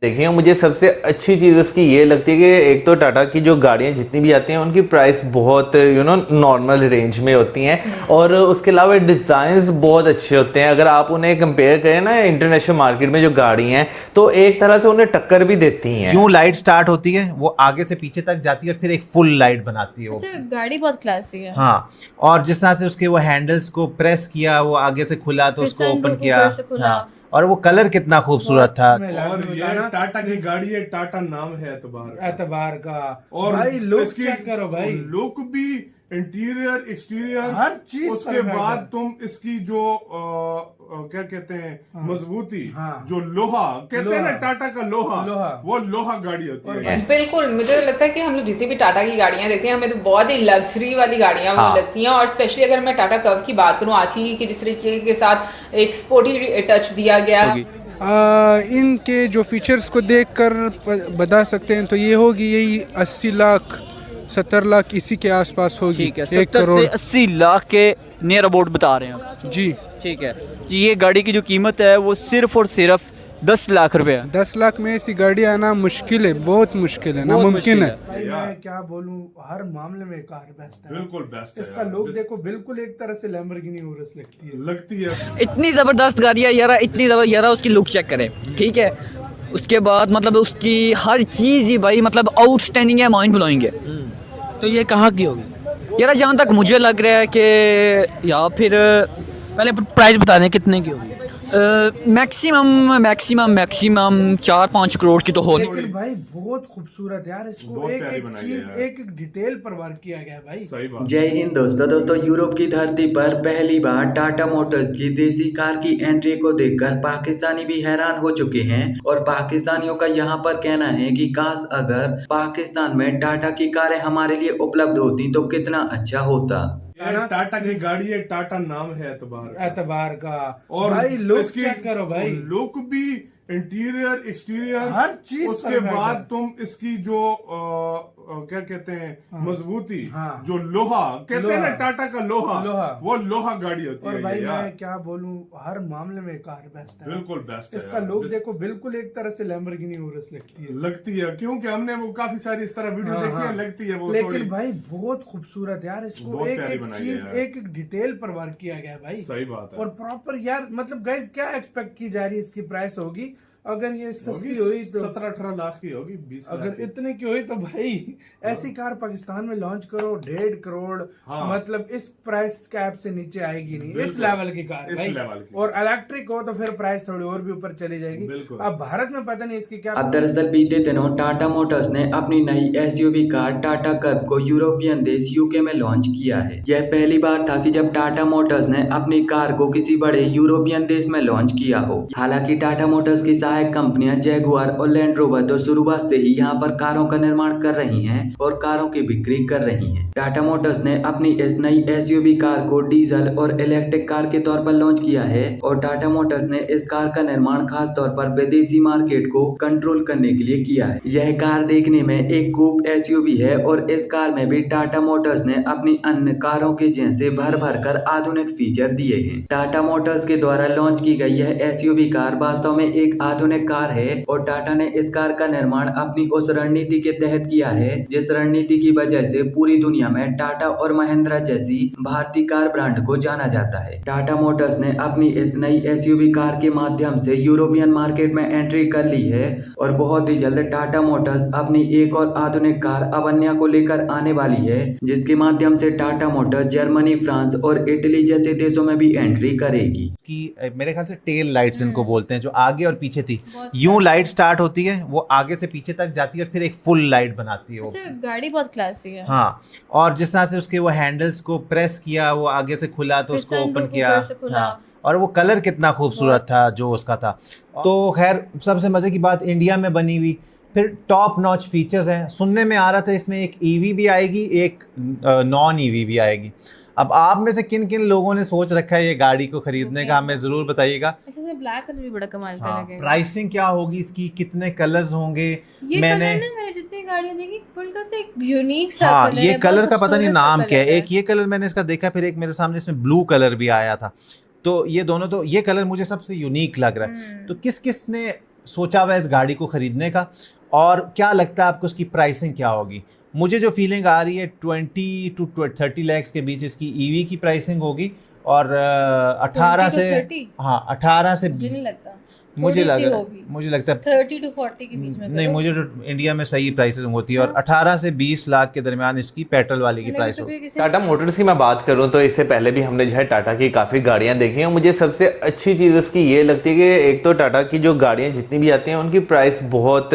देखिए, मुझे सबसे अच्छी चीज़ उसकी ये लगती है कि एक तो टाटा की जो गाड़ियाँ जितनी भी आती हैं उनकी प्राइस बहुत नॉर्मल रेंज में होती हैं और उसके अलावा डिज़ाइंस बहुत अच्छे होते हैं। अगर आप उन्हें कंपेयर करें ना इंटरनेशनल मार्केट में जो गाड़ी हैं तो एक तरह से उन्हें टक्कर भी देती हैं। यूं लाइट स्टार्ट होती है, वो आगे से पीछे तक जाती है और फिर एक फुल लाइट बनाती है वो। अच्छा, गाड़ी बहुत क्लासी है। हाँ, और जिस तरह से उसके वो हैंडल्स को प्रेस किया, वो आगे से खुला तो फिर उसको ओपन sunroof किया। ऊपर से खुला। हाँ, और वो कलर कितना खूबसूरत था। और ये टाटा की गाड़ी है, टाटा नाम है एतबार का। और भाई लुक इसकी चेक करो भाई, लुक भी, इंटीरियर, एक्सटीरियर, हर चीज उसके perfect बाद है। तुम इसकी जो क्या कहते हैं मजबूती, हाँ। जो लोहा कहते हैं ना, लोहा। टाटा का लोहा, लोहा। वो लोहा गाड़ी होती है। बिल्कुल, मुझे तो लगता है कि हम लोग जितनी भी टाटा की गाड़ियां देखते हैं हमें तो बहुत ही लग्जरी वाली गाड़ियां वो हाँ। लगती हैं। और स्पेशली अगर मैं टाटा कर्व की बात करूं आज ही कि जिस तरीके के साथ एक स्पोर्टी टच दिया गया है। इनके जो फीचर्स को देखकर बता सकते हैं तो ये होगी यही 80 लाख 70 लाख इसी के आसपास होगी। ठीक है, 1 70 करोड़ से 80 लाख के नियर अबाउट बता रहे हैं आप। जी। ठीक है, कि ये गाड़ी की जो कीमत है वो सिर्फ और सिर्फ 10 लाख रुपए है। 10 लाख में ऐसी गाड़ी आना मुश्किल है, बहुत मुश्किल है, बहुत नामुमकिन मुश्किल है। भाई मैं क्या बोलूं, हर मामले में कार बेस्ट है। बिल्कुल बेस्ट है इसका यार। लुक देखो, बिल्कुल एक तरह से लैम्बोर्गिनी उरुस लगती है। इतनी ज़बरदस्त गाड़ी है यारा, इतनी ज़बरदस्त यारा, उसकी लुक चेक करें। ठीक है, उसके बाद मतलब उसकी हर चीज़ ही भाई मतलब आउटस्टैंडिंग है, माइंड ब्लोइंग है। तो ये कहाँ की होगी? यारा जहाँ तक मुझे लग रहा है कि या फिर पहले प्राइस बता दें कितने की होगी। मैक्सिमम 4-5 करोड़ की तो हो। लेकिन भाई बहुत खूबसूरत यार, इसको बहुत एक प्यारी एक बनाई चीज, है यार। एक एक डिटेल पर वर्क किया गया है भाई। सही बात। जय हिंद दोस्तों यूरोप की धरती पर पहली बार टाटा मोटर्स की देसी कार की एंट्री को देखकर पाकिस्तानी भी हैरान हो चुके हैं। और पाकिस्तानियों का यहाँ पर कहना है कि काश अगर पाकिस्तान में टाटा की कारें हमारे लिए उपलब्ध होती तो कितना अच्छा होता। ये टाटा की गाड़ी है, टाटा नाम है एतबार का। और भाई लुक इसकी चेक करो भाई, लुक भी, इंटीरियर, एक्सटीरियर, हर चीज उसके perfect बाद है। तुम इसकी जो क्या कहते हैं मजबूती, हाँ। जो लोहा कहते हैं ना, लोहा। टाटा का लोहा, लोहा। वो लोहा गाड़ी होती और है भाई ये यार। मैं क्या बोलूं, हर मामले में कार बेस्ट है। बिल्कुल बेस्ट है इसका यार। लुक देखो, बिल्कुल एक तरह से लैम्बोर्गिनी उरुस लगती है, क्योंकि हमने वो काफी सारी इस तरह वीडियो हाँ, देखी है, हाँ। लगती है वो लेकिन थोड़ी। भाई बहुत खूबसूरत यार, इसको बहुत एक प्यारी एक बनाई है चीज, यार। एक एक डिटेल पर वर्क किया गया है भाई। सही बात है। और प्रॉपर यार, मतलब गाइस क्या एक्सपेक्ट की जा रही है इसकी प्राइस होगी? अगर ये सस्ती हुई तो 17-18 लाख की होगी, 20 लाख अगर की। इतने की हुई तो भाई ऐसी कार पाकिस्तान में लॉन्च करो, 1.5 करोड़। हाँ। मतलब इस प्राइस कैप से नीचे आएगी नहीं, इस बिल्कुल। लेवल की कार इस भाई। लेवल की। और इलेक्ट्रिक हो तो फिर प्राइस थोड़ी और भी ऊपर चली जाएगी। बिल्कुल। अब भारत में पता नहीं इसकी क्या। अब दरअसल बीते दिनों टाटा मोटर्स ने अपनी नई एसयूवी कार टाटा कर्व को यूरोपियन देश यूके में लॉन्च किया है। यह पहली बार था कि जब टाटा मोटर्स ने अपनी कार को किसी बड़े यूरोपियन देश में लॉन्च किया हो। हालांकि टाटा मोटर्स की सहायक कंपनियां जैगुआर और लैंड रोवर तो शुरुआत से ही यहाँ पर कारों का निर्माण कर रही हैं और कारों की बिक्री कर रही हैं। टाटा मोटर्स ने अपनी इस नई एसयूवी कार को डीजल और इलेक्ट्रिक कार के तौर पर लॉन्च किया है। और टाटा मोटर्स ने इस कार का निर्माण खास तौर पर विदेशी मार्केट को कंट्रोल करने के लिए किया है। यह कार देखने में एक कूप एसयूवी है और इस कार में भी टाटा मोटर्स ने अपनी अन्य कारों के जैसे भर भर कर आधुनिक फीचर दिए हैं। टाटा मोटर्स के द्वारा लॉन्च की गई यह एसयूवी कार वास्तव में एक आधुनिक कार है और टाटा ने इस कार का निर्माण अपनी उस रणनीति के तहत किया है जिस रणनीति की वजह से पूरी दुनिया में टाटा और महिंद्रा जैसी भारतीय कार ब्रांड को जाना जाता है। टाटा मोटर्स ने अपनी इस नई एसयूवी कार के माध्यम से यूरोपियन मार्केट में एंट्री कर ली है और बहुत ही जल्द टाटा मोटर्स अपनी एक और आधुनिक कार अवन्या को लेकर आने वाली है, जिसके माध्यम से टाटा मोटर्स जर्मनी, फ्रांस और इटली जैसे देशों में भी एंट्री करेगी। कि मेरे ख्याल से टेल लाइट्स इनको बोलते हैं, जो आगे और पीछे थी। यूं लाइट स्टार्ट होती है, वो आगे से पीछे तक जाती है और फिर एक फुल लाइट बनाती है वो। अच्छा, गाड़ी बहुत क्लासी है। हाँ, और जिस तरह से उसके वो हैंडल्स को प्रेस किया, वो आगे से खुला तो फिर उसको ओपन sunroof किया। ऊपर से खुला। हाँ, और वो कलर कितना खूबसूरत था जो उसका था। तो खैर सबसे मजे की बात इंडिया में बनी हुई, फिर टॉप नॉच फीचर्स हैं। सुनने में आ रहा था इसमें एक ईवी भी आएगी, एक नॉन ईवी भी आएगी। अब आप में से किन किन लोगों ने सोच रखा है ये गाड़ी को खरीदने का, हमें जरूर बताइएगा। इसमें ब्लैक कलर भी बड़ा कमाल का हाँ, लगेगा। प्राइसिंग क्या होगी इसकी, कितने कलर्स होंगे? ये मैंने कलर ना, मैंने जितनी गाड़ियां देखी बिल्कुल से एक यूनिक सा हाँ, कलर ये है, कलर बहुत का पता नहीं खूबसूरत सा नाम क्या है। कलर एक ये कलर मैंने इसका देखा, फिर एक मेरे सामने इसमें ब्लू कलर भी आया था। तो ये दोनों, तो ये कलर मुझे सबसे यूनिक लग रहा है। तो किस किस ने सोचा हुआ है इस गाड़ी को ख़रीदने का, और क्या लगता है आपको उसकी प्राइसिंग क्या होगी? मुझे जो फीलिंग आ रही है 20 to 30 लाख के बीच इसकी ईवी की प्राइसिंग होगी, और 18 से 30? हाँ 18 से मुझे नहीं लगता, मुझे थोड़ी सी लग होगी। मुझे लगता है 30 to 40 के बीच में नहीं, करो। मुझे तो इंडिया में सही प्राइसेस होती है, और 18 से 20 लाख के दरमियान इसकी पेट्रोल वाली की लेकिन प्राइस तो होगी। फिर किसी टाटा मोटर्स की मैं बात करूं तो इससे पहले भी हमने जो है टाटा की काफ़ी गाड़ियां देखी हैं। मुझे सबसे अच्छी चीज़ उसकी ये लगती है कि एक तो टाटा की जो गाड़ियां जितनी भी आती हैं उनकी प्राइस बहुत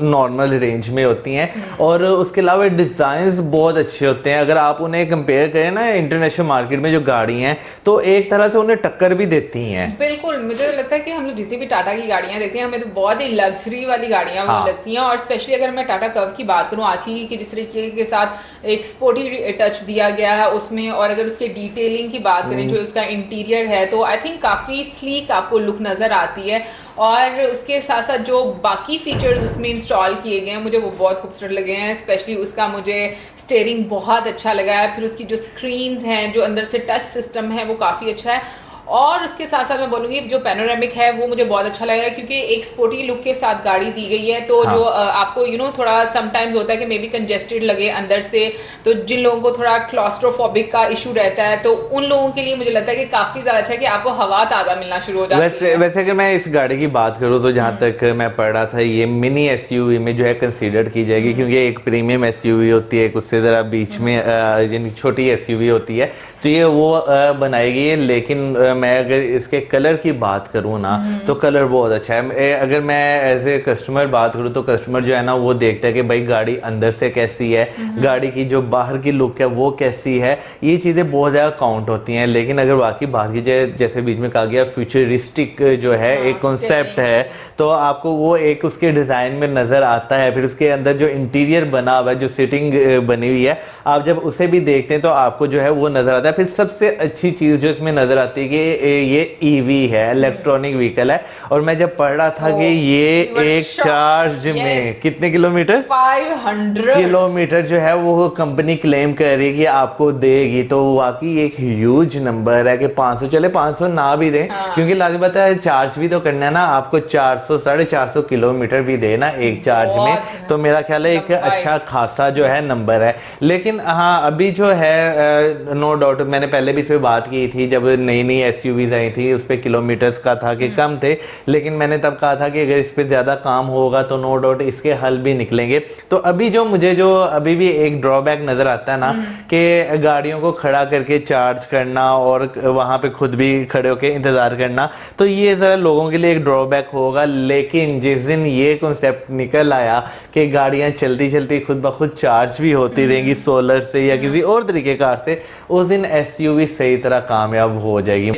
नॉर्मल रेंज में होती हैं, और उसके अलावा डिज़ाइंस बहुत अच्छे होते हैं। अगर आप उन्हें कंपेयर करें ना इंटरनेशनल मार्केट में जो गाड़ी हैं, तो एक तरह से उन्हें टक्कर भी देती हैं। बिल्कुल, मुझे तो लगता है कि हम लोग जितनी भी टाटा की गाड़ियां देखते हैं हमें तो बहुत ही लग्जरी वाली गाड़ियां वो लगती हैं। और स्पेशली अगर मैं टाटा कर्व की बात करूं आज ही कि जिस तरीके के साथ एक स्पोर्टी टच दिया गया है उसमें, और अगर उसके डिटेलिंग की बात करें जो उसका इंटीरियर है, तो आई थिंक काफी स्लीक आपको लुक नजर आती है। और उसके साथ साथ जो बाकी फीचर्स उसमें इंस्टॉल किए गए हैं मुझे वो बहुत खूबसूरत लगे हैं। स्पेशली उसका मुझे स्टीयरिंग बहुत अच्छा लगा है, फिर उसकी जो स्क्रीन्स हैं, जो अंदर से टच सिस्टम है, वो काफी अच्छा है। और उसके साथ साथ मैं बोलूंगी जो पैनोरामिक है वो मुझे बहुत अच्छा लगा, क्योंकि एक स्पोर्टी लुक के साथ गाड़ी दी गई है, तो जो आपको थोड़ा समटाइम्स होता है कि मे बी कंजेस्टेड लगे अंदर से, तो जिन लोगों को थोड़ा क्लॉस्ट्रोफोबिक का इशू रहता है तो उन लोगों के लिए मुझे लगता है कि काफी ज्यादा अच्छा है कि आपको हवा ताजा मिलना शुरू हो जाती है। वैसे अगर मैं इस गाड़ी की बात करूं तो जहां तक मैं पढ़ रहा था, ये मिनी एसयूवी में जो है कंसीडर की जाएगी, क्योंकि एक प्रीमियम एसयूवी होती है, उससे जरा बीच में छोटी एसयूवी होती है, तो ये वो बनाएगी। लेकिन मैं अगर इसके कलर की बात करूँ ना, तो कलर बहुत अच्छा है। अगर मैं एज ए कस्टमर बात करूँ तो कस्टमर जो है ना वो देखता है कि भाई गाड़ी अंदर से कैसी है, गाड़ी की जो बाहर की लुक है वो कैसी है, ये चीज़ें बहुत ज़्यादा काउंट होती हैं। लेकिन अगर बाकी बात की जाए, जैसे बीच में कहा गया फ्यूचरिस्टिक जो है एक कॉन्सेप्ट है, तो आपको वो एक उसके डिज़ाइन में नज़र आता है। फिर उसके अंदर जो इंटीरियर बना हुआ है, जो सीटिंग बनी हुई है, आप जब उसे भी देखते हैं तो आपको जो है वो नज़र आता है। फिर सबसे अच्छी चीज़ जो इसमें नज़र आती है कि ये ईवी है, इलेक्ट्रॉनिक व्हीकल है। और मैं जब पढ़ रहा था कि ये एक चार्ज में कितने किलोमीटर, 500 किलोमीटर जो है वो कंपनी क्लेम कर रही है कि आपको देगी, तो वाकई एक ह्यूज नंबर है कि 500 चले 500 ना भी दें, क्योंकि लाजिम बात है चार्ज भी तो करना है ना, आपको 400-450 किलोमीटर भी देना एक चार्ज में, तो मेरा ख्याल है एक अच्छा खासा जो है नंबर है। लेकिन हाँ, अभी जो है नो डाउट, मैंने पहले भी इस पे बात की थी जब नई नई एसयूवीज आई थी, उस पे किलोमीटर्स का था कि कम थे, लेकिन मैंने तब कहा था कि अगर इस पे ज्यादा काम होगा तो नो डाउट इसके हल भी निकलेंगे। तो अभी जो मुझे जो अभी भी एक ड्रॉबैक नजर आता है ना, कि गाड़ियों को खड़ा करके चार्ज करना और वहां पे खुद भी खड़े होकर इंतजार करना, तो ये जरा लोगों के लिए एक ड्रॉबैक होगा। लेकिन जिस दिन ये कॉन्सेप्ट निकल आया कि गाड़ियां चलती चलती खुद ब खुद चार्ज भी होती रहेंगी सोलर से या किसी और तरीके कार से, उस दिन एसयूवी सही तरह कामयाब हो जाएगी।